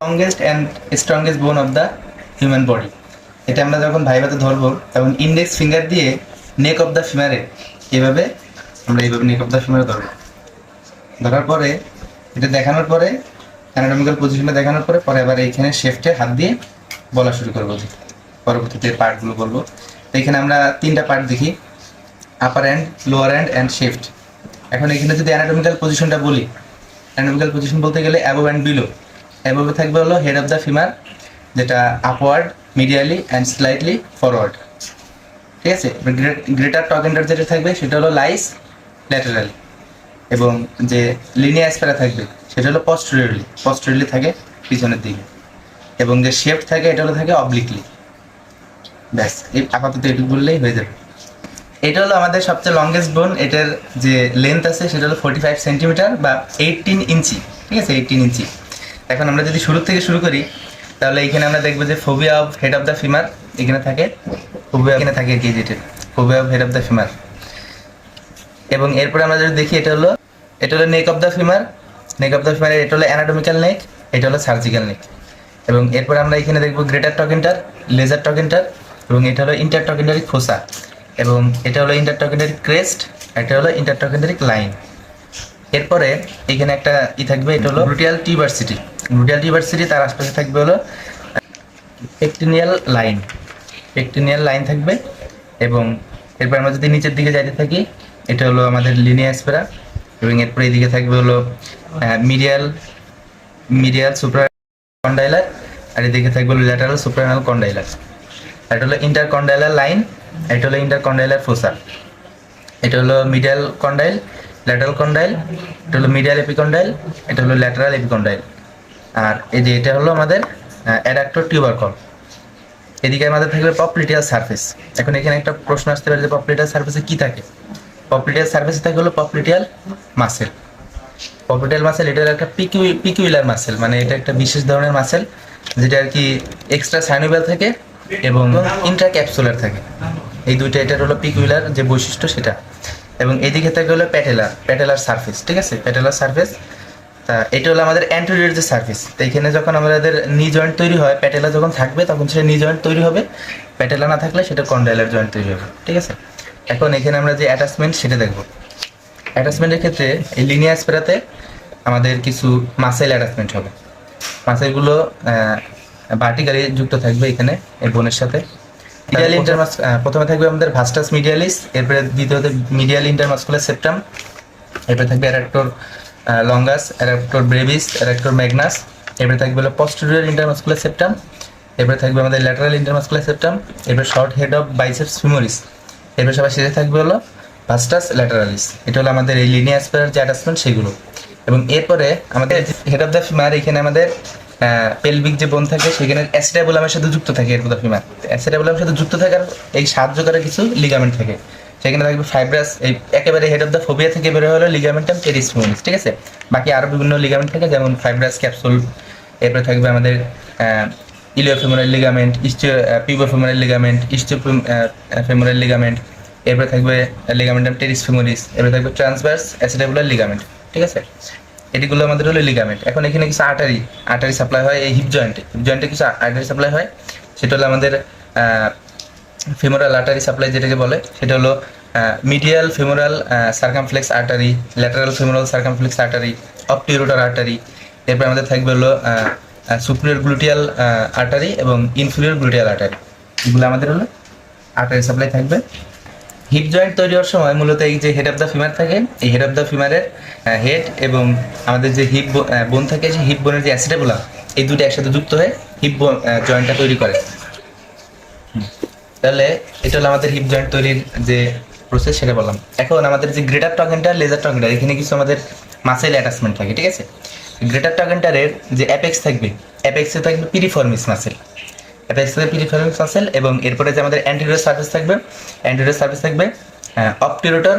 Longest and strongest বোন of the human body. এটা আমরা যখন ভাইভাতে ধরবো তখন ইন্ডেক্স ফিঙ্গার দিয়ে নেক অফ দ্য ফিমারে এভাবে আমরা এইভাবে নেক অফ দ্য ফিমারে ধরবো। ধরার পরে এটা দেখানোর পরে অ্যানাটমিক্যাল পজিশনটা দেখানোর পরে পরে আবার এইখানে শেফটে হাত দিয়ে বলা শুরু করবো, পরবর্তীতে পার্টগুলো বলবো। তো এখানে আমরা তিনটা পার্ট দেখি, upper hand, lower hand and shift. এখন এখানে যদি অ্যানাটমিক্যাল পজিশনটা বলি, অ্যানাটমিক্যাল পজিশন বলতে গেলে অ্যাবোভ অ্যান্ড বিলো। অ্যাবোভে থাকবে হলো হেড অফ দ্য ফিমার, যেটা upward, medially and slightly forward, ঠিক আছে। গ্রেটার টগেন্ডার যেটা থাকবে সেটা হলো লাইস ল্যাটারালি, এবং যে লিনিয়া অ্যাসপেরা থাকবে সেটা হলো পস্টেরিয়রলি থাকে পিছনের দিকে, এবং যে শেফট থাকে এটা হলো থাকে অবলিকলি। ব্যাস, এই আপাতত এটুকু বললেই হয়ে যাবে। এটা হলো আমাদের সবচেয়ে লংগেস্ট বোন। এটার যে লেন্থ আছে সেটা হলো 45 সেন্টিমিটার বা 18 ইঞ্চি, ঠিক আছে, 18 ইঞ্চি। এখন আমরা যদি শুরু থেকে শুরু করি তাহলে এখানে আমরা দেখবো যে fovea of head of the femur এখানে থাকে, ফোবিয়া এখানে থাকে কি, যেটা fovea of head of the femur. এবং এরপরে আমরা যদি দেখি এটা হলো neck of the femur. Neck of the ফিমারের এটা হলো অ্যানাটমিক্যাল নেক, এটা হলো সার্জিক্যাল নেক। এবং এরপরে আমরা এখানে দেখবো গ্রেটার টগেন্টার, লেজার টগেন্টার, এবং এটা হলো ইন্টারটগেন্টারিক ফোসা, এবং এটা হলো ইন্টারটগেন্টারিক ক্রেস্ট, এটা হলো ইন্টারটগেন্টারিক লাইন। এরপরে এখানে একটা থাকবে, এটা হলো গ্লুটিয়াল টিউবারসিটি। গ্লুটিয়াল টিউবারসিটি তার আশপাশে থাকবে হলো পেকটিনিয়াল লাইন, পেকটিনিয়াল লাইন থাকবে। এবং এরপর আমরা যদি নিচের দিকে যাইতে থাকি এটা হলো আমাদের লিনিয়া অ্যাসপেরা, এবং এরপরে এইদিকে থাকবে হলো মিডিয়াল মিডিয়াল সুপ্রা কন্ডাইলার, আর এদিকে থাকবে হলো ল্যাটারাল সুপ্রানাল কন্ডাইলার। এটা হলো ইন্টারকন্ডাইলার লাইন, এটা হলো ইন্টারকন্ডাইলার ফোসা। এটা হলো মিডিয়াল কন্ডাইল, ল্যাটারাল কন্ডাইল, এটা হলো মিডিয়াল এপিকন্ডাইল, এটা হলো ল্যাটারাল এপিকন্ডাইল। আর এই যে এটা হলো আমাদের অ্যাডাক্টর টিউবারকল। এদিকে আমাদের থাকবে পপলিটিয়াল সারফেস। এখন এখানে একটা প্রশ্ন আসতে পারে যে পপলিটিয়াল সারফেসে কি থাকে। পপলিটিয়াল সারফেসে থাকে হলো পপলিটিয়াল মাসেল। পপলিটিয়াল মাসেল এটা একটা পিকুইলার মাসেল, মানে এটা একটা বিশেষ ধরনের মাসেল যেটা আর কি এক্সট্রা সাইনোভিয়াল থাকে এবং ইন্ট্রাক্যাপসুলার থাকে। এই দুইটা, এটার হলো পিকুইলার যে বৈশিষ্ট্য সেটা। এবং এইদিকে থাকে হলো প্যাটেলার সারফেস, ঠিক আছে, প্যাটেলার সারফেস। তা এটা হলো আমাদের অ্যান্টেরিয়র যে সারফেস। তো এখানে যখন আমাদের নি জয়েন্ট তৈরি হয়, প্যাটেলা যখন থাকবে তখন সেটা নি জয়েন্ট তৈরি হবে, প্যাটেলা না থাকলে সেটা কন্ডাইলার জয়েন্ট তৈরি হবে, ঠিক আছে। এখন এখানে আমরা যে অ্যাটাচমেন্ট সেটা দেখবো। অ্যাটাচমেন্টের ক্ষেত্রে এই লিনিয়া অ্যাসপেরাতে আমাদের কিছু মাসেল অ্যাটাচমেন্ট হবে। মাসেলগুলো ভার্টিক্যালি যুক্ত থাকবে এখানে এই বোনের সাথে। মিডিয়াল ইন্টারমাস প্রথমে থাকবে আমাদের ভাস্টাস মিডিয়ালিস, এরপরে দ্বিতীয়তে মিডিয়াল ইন্টারমাসকুলার সেপ্টাম, এরপরে থাকবে adductor longus, adductor Brevis, adductor Magnus. এরপরে থাকবে হলো পস্টেরিয়র ইন্টারমাসকুলার সেপ্টাম, এরপরে থাকবে আমাদের ল্যাটারাল ইন্টারমাসকুলার সেপ্টাম, এরপরে short head of biceps femoris. এরপরে সবার শেষে থাকবে হলো ভাস্টাস ল্যাটারালিস। এটা হলো আমাদের এই লিনিয়া অ্যাসপেরার যে অ্যাটাচমেন্ট সেগুলো। এবং এরপরে আমাদের হেড অফ দ্য ফিমার, এখানে আমাদের পেলভিক যে বোন থাকে সেখানে অ্যাসিটাবুলামের সাথে যুক্ত থাকে হেড অফ দ্য ফিমার। অ্যাসিটাবুলামের সাথে যুক্ত থাকার এই সাহায্য করে কিছু লিগামেন্ট থাকে, সেখানে থাকবে ফাইব্রাস। এই একেবারে হেড অফ দ্য ফোবিয়া থেকে বের হলো লিগামেন্টাম টেরিস ফিমোরিস, ঠিক আছে। বাকি আরও বিভিন্ন লিগামেন্ট থাকে যেমন ফাইব্রাস ক্যাপসুল। এরপরে থাকবে আমাদের ইলিওফেমোরাল লিগামেন্ট, পিউবোফেমোরাল লিগামেন্ট, ফেমোরাল লিগামেন্ট। এরপরে থাকবে লিগামেন্টাম টেরিস ফিমোরিস। এরপরে থাকবে ট্রান্সভার্স অ্যাসিটাবুলার লিগামেন্ট, ঠিক আছে। এটিগুলো আমাদের হলো লিগামেন্ট। এখন এখানে কিছু আর্টারি সাপ্লাই হয় এই হিপ জয়েন্টে কিছু আর্টারি সাপ্লাই হয়। সেটা হলো আমাদের ফিমোরাল আর্টারি সাপ্লাই যেটাকে বলে, সেটা হলো medial femoral circumflex artery, lateral femoral circumflex artery, obturator artery. এরপর আমাদের থাকবে হলো সুপিরিয়র গ্লুটিয়াল আর্টারি এবং ইনফিরিয়র গ্লুটিয়াল আর্টারি। এগুলো আমাদের হলো আর্টারি সাপ্লাই থাকবে। হিপ জয়েন্ট তৈরি হওয়ার সময় মূলত এই যে হেড অফ দ্য ফিমার থাকে, এই হেড অফ দ্য ফিমারের হেড এবং আমাদের যে হিপ বোন থাকে, সেই হিপ বোনের যে অ্যাসিটাবুলা, এই দুটো একসাথে যুক্ত হয়ে হিপ জয়েন্টটা তৈরি করে। তাহলে এটা হলো আমাদের হিপ জয়েন্ট তৈরির যে প্রসেস সেটা বললাম। এখন আমাদের যে গ্রেটার টগেন্টার, লেজার টগেন্টার, এখানে কিছু আমাদের মাসেল অ্যাটাচমেন্ট থাকে, ঠিক আছে। গ্রেটার টগেন্টারের যে অ্যাপেক্স থাকবে, অ্যাপেক্সে থাকবে পিরিফর্মিস মাসেল, অ্যাপেক্সে পিরিফর্মিস মাসেল। এবং এরপরে যে আমাদের অ্যান্টেরিয়র সার্ফেস থাকবে, অ্যান্টেরিয়র সার্ফেস থাকবে অপটিউরোটার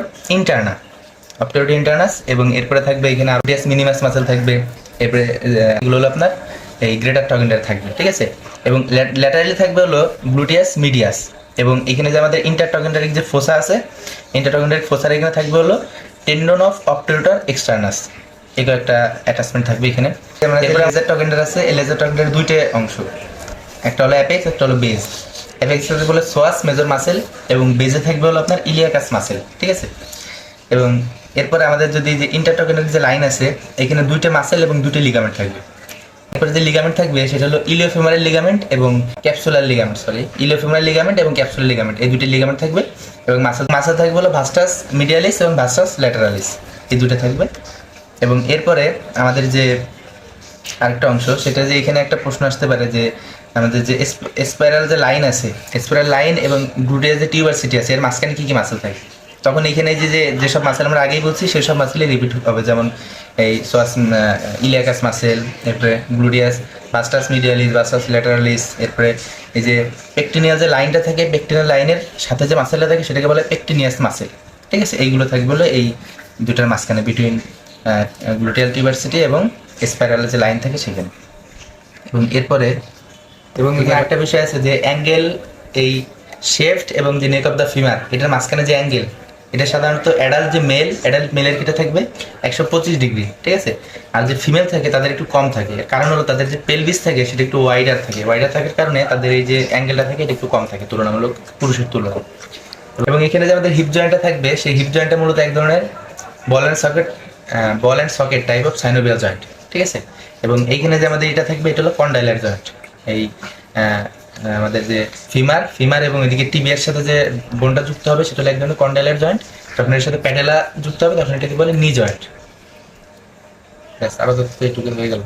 ইন্টারনাস। এবং এরপরে থাকবে এখানে আরবিয়াস মিনিমাস মাসেল থাকবে। এরপরে এগুলো হলো আপনার এই গ্রেটার টগেন্টার থাকবে, ঠিক আছে। এবং ল্যাটারালি থাকবে হলো গ্লুটিয়াস মিডিয়াস। এবং এখানে যে আমাদের ইন্টারটগেন্টারিক যে ফোসা আছে, ইন্টারটগেন্টারিক ফোসার এখানে থাকবে হলো টেন্ডন অফ অপটিউরোটার এক্সটার্নাস। এগুলো একটা অ্যাটাচমেন্ট থাকবে এখানে। এরপরে লেজার টগেন্ডার আছে, এই লেজার টগেন্ডারের দুইটা অংশ, একটা হলো অ্যাপেক্স, একটা হলো বেজ। অ্যাপেক্স বলে সোয়াস মেজর মাসেল এবং বেজে থাকবে হলো আপনার ইলিয়াকাস মাসেল, ঠিক আছে। এবং এরপরে আমাদের যদি যে ইন্টারটগেন্ডার যে লাইন আছে, এখানে দুইটা মাসেল এবং দুইটা লিগামেন্ট থাকবে। এরপরে যে লিগামেন্ট থাকবে সেটা হলো ইলিওফিউমারাল লিগামেন্ট এবং ক্যাপসুলার লিগামেন্ট, ইলিওফিউমারাল লিগামেন্ট এবং ক্যাপসুলার লিগামেন্ট, এই দুটি লিগামেন্ট থাকবে। এবং মাসেল থাকবে হলো ভাস্টাস মিডিয়ালিস এবং ভাস্টাস ল্যাটারালিস, এই দুটো থাকবে। এবং এরপরে আমাদের যে আরেকটা অংশ, সেটা যে এখানে একটা প্রশ্ন আসতে পারে যে আমাদের যে স্পাইরাল যে লাইন আছে, স্পাইরাল লাইন এবং গ্লুটিয়াস যে টিউবারসিটি আছে, এর মাঝখানে কি কি মাসেল থাকে। তখন এখানে যেসব মাসেল আমরা আগেই বলছি সেসব মাসেলই রিপিট হবে, যেমন এই সোয়াস ইলিয়াকাস মাসেল, এরপরে গ্লুটিয়াস, ভাস্টাস মিডিয়ালিস, ভাস্টাস ল্যাটারালিস। এরপরে এই যে পেকটিনিয়াল যে লাইনটা থাকে, পেকটিনিয়াল লাইনের সাথে যে মাসেলটা থাকে সেটাকে বলে পেকটিনিয়াস মাসেল, ঠিক আছে। এইগুলো থাকবে হলো এই দুটার মাঝখানে, বিটুইন গ্লুটিয়াল টিউবারসিটি এবং স্পাইরাল যে লাইন থাকে সেখানে। এবং এরপরে আরেকটা বিষয় আছে যে অ্যাঙ্গেল, এই শেফট এবং যে নেক অফ দ্য ফিমার, এটার মাঝখানে যে অ্যাঙ্গেল, এটা সাধারণত অ্যাডাল্ট মেলের ক্ষেত্রে থাকবে 125 ডিগ্রি, ঠিক আছে। আর যে ফিমেল থাকে তাদের একটু কম থাকে, কারণ হলো তাদের যে পেলভিস থাকে সেটা একটু ওয়াইডার থাকার কারণে তাদের এই যে অ্যাঙ্গেলটা থাকে এটা একটু কম থাকে তুলনামূলক পুরুষের তুলনায়। এবং এখানে যে আমাদের হিপ জয়েন্টটা থাকবে, সেই হিপ জয়েন্টটা মূলত এক ধরনের ball and socket type of synovial joint, ঠিক আছে। এবং এইখানে যে আমাদের এটা থাকবে এটা হলো কন্ডাইলার জয়েন্ট। এই আমাদের যে ফিমার এবং এদিকে টিবিয়ার সাথে যে বোনটা যুক্ত হবে সেটা হলো এক ধরনের কন্ডাইলার জয়েন্ট। যখন এর সাথে প্যাডেলা যুক্ত হবে তখন এটাকে বলে নি জয়েন্ট। ব্যাস, আপাতত এইটুকু হয়ে গেল।